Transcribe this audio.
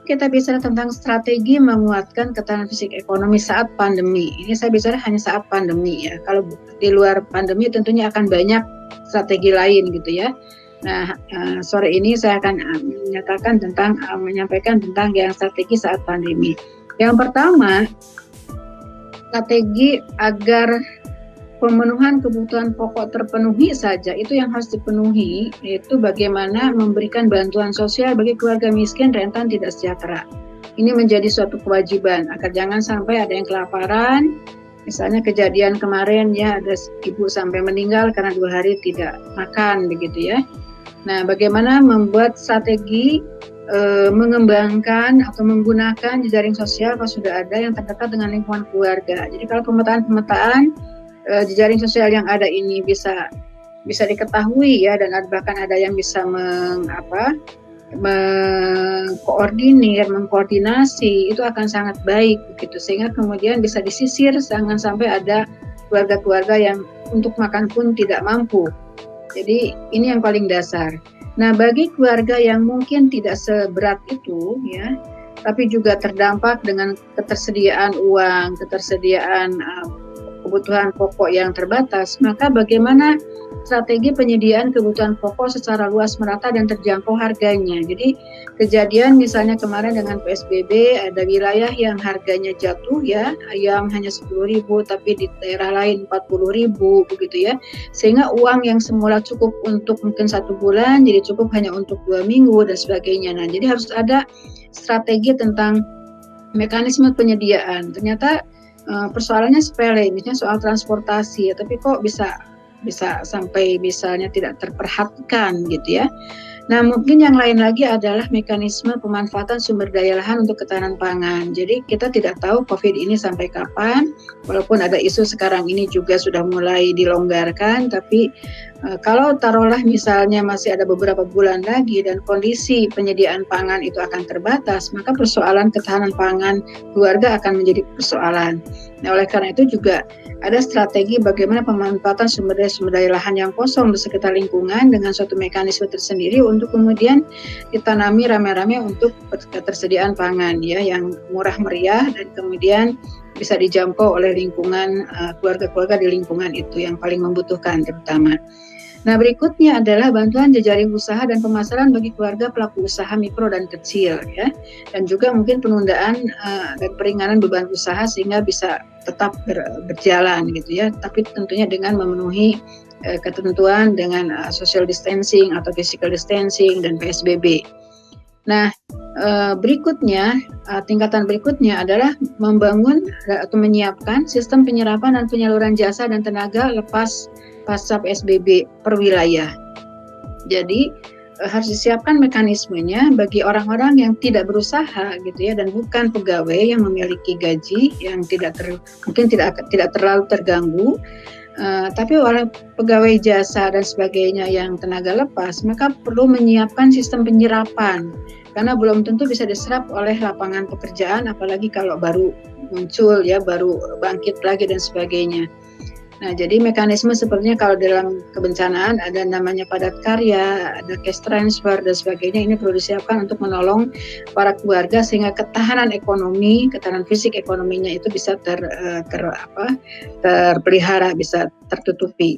Kita bicara tentang strategi menguatkan ketahanan fisik ekonomi saat pandemi. Ini saya bicara hanya saat pandemi ya. Kalau di luar pandemi tentunya akan banyak strategi lain gitu ya. Nah, sore ini saya akan menyampaikan tentang yang strategi saat pandemi. Yang pertama, strategi agar pemenuhan kebutuhan pokok terpenuhi saja, itu yang harus dipenuhi, yaitu bagaimana memberikan bantuan sosial bagi keluarga miskin, rentan, tidak sejahtera. Ini menjadi suatu kewajiban agar jangan sampai ada yang kelaparan. Misalnya kejadian kemarin ya, ada ibu sampai meninggal karena 2 hari tidak makan begitu ya. Nah, bagaimana membuat strategi mengembangkan atau menggunakan jejaring sosial kalau sudah ada yang terdekat dengan lingkungan keluarga. Jadi kalau pemetaan jejaring sosial yang ada ini bisa diketahui ya, dan bahkan ada yang bisa mengkoordinasi, itu akan sangat baik begitu, sehingga kemudian bisa disisir, jangan sampai ada keluarga-keluarga yang untuk makan pun tidak mampu. Jadi ini yang paling dasar. Nah, bagi keluarga yang mungkin tidak seberat itu ya, tapi juga terdampak dengan ketersediaan uang, ketersediaan kebutuhan pokok yang terbatas, maka bagaimana strategi penyediaan kebutuhan pokok secara luas, merata, dan terjangkau harganya. Jadi kejadian misalnya kemarin dengan PSBB, ada wilayah yang harganya jatuh ya, ayam hanya 10.000 tapi di daerah lain 40.000 begitu ya, sehingga uang yang semula cukup untuk mungkin 1 bulan jadi cukup hanya untuk 2 minggu dan sebagainya. Nah, jadi harus ada strategi tentang mekanisme penyediaan. Ternyata persoalannya sepele, misalnya soal transportasi, tapi kok bisa sampai misalnya tidak terperhatikan gitu ya. Nah, mungkin yang lain lagi adalah mekanisme pemanfaatan sumber daya lahan untuk ketahanan pangan. Jadi kita tidak tahu COVID ini sampai kapan, walaupun ada isu sekarang ini juga sudah mulai dilonggarkan, tapi kalau taruhlah misalnya masih ada beberapa bulan lagi dan kondisi penyediaan pangan itu akan terbatas, maka persoalan ketahanan pangan keluarga akan menjadi persoalan. Nah, oleh karena itu juga ada strategi bagaimana pemanfaatan sumber daya lahan yang kosong di sekitar lingkungan dengan suatu mekanisme tersendiri untuk kemudian ditanami rame-rame untuk ketersediaan pangan ya, yang murah meriah dan kemudian bisa dijangkau oleh lingkungan, keluarga-keluarga di lingkungan itu yang paling membutuhkan terutama. Nah, berikutnya adalah bantuan jejaring usaha dan pemasaran bagi keluarga pelaku usaha mikro dan kecil ya, dan juga mungkin penundaan dan peringanan beban usaha sehingga bisa tetap berjalan gitu ya, tapi tentunya dengan memenuhi ketentuan dengan social distancing atau physical distancing dan PSBB. Nah, tingkatan berikutnya adalah membangun atau menyiapkan sistem penyerapan dan penyaluran jasa dan tenaga lepas pasca PSBB per wilayah. Jadi harus disiapkan mekanismenya bagi orang-orang yang tidak berusaha gitu ya, dan bukan pegawai yang memiliki gaji yang mungkin tidak terlalu terganggu, tapi oleh pegawai jasa dan sebagainya yang tenaga lepas, maka perlu menyiapkan sistem penyerapan karena belum tentu bisa diserap oleh lapangan pekerjaan, apalagi kalau baru muncul ya, baru bangkit lagi dan sebagainya. Nah, jadi mekanisme sepertinya kalau dalam kebencanaan ada namanya padat karya, ada cash transfer dan sebagainya, ini perlu disiapkan untuk menolong para keluarga sehingga ketahanan fisik ekonominya itu bisa terpelihara, bisa tertutupi.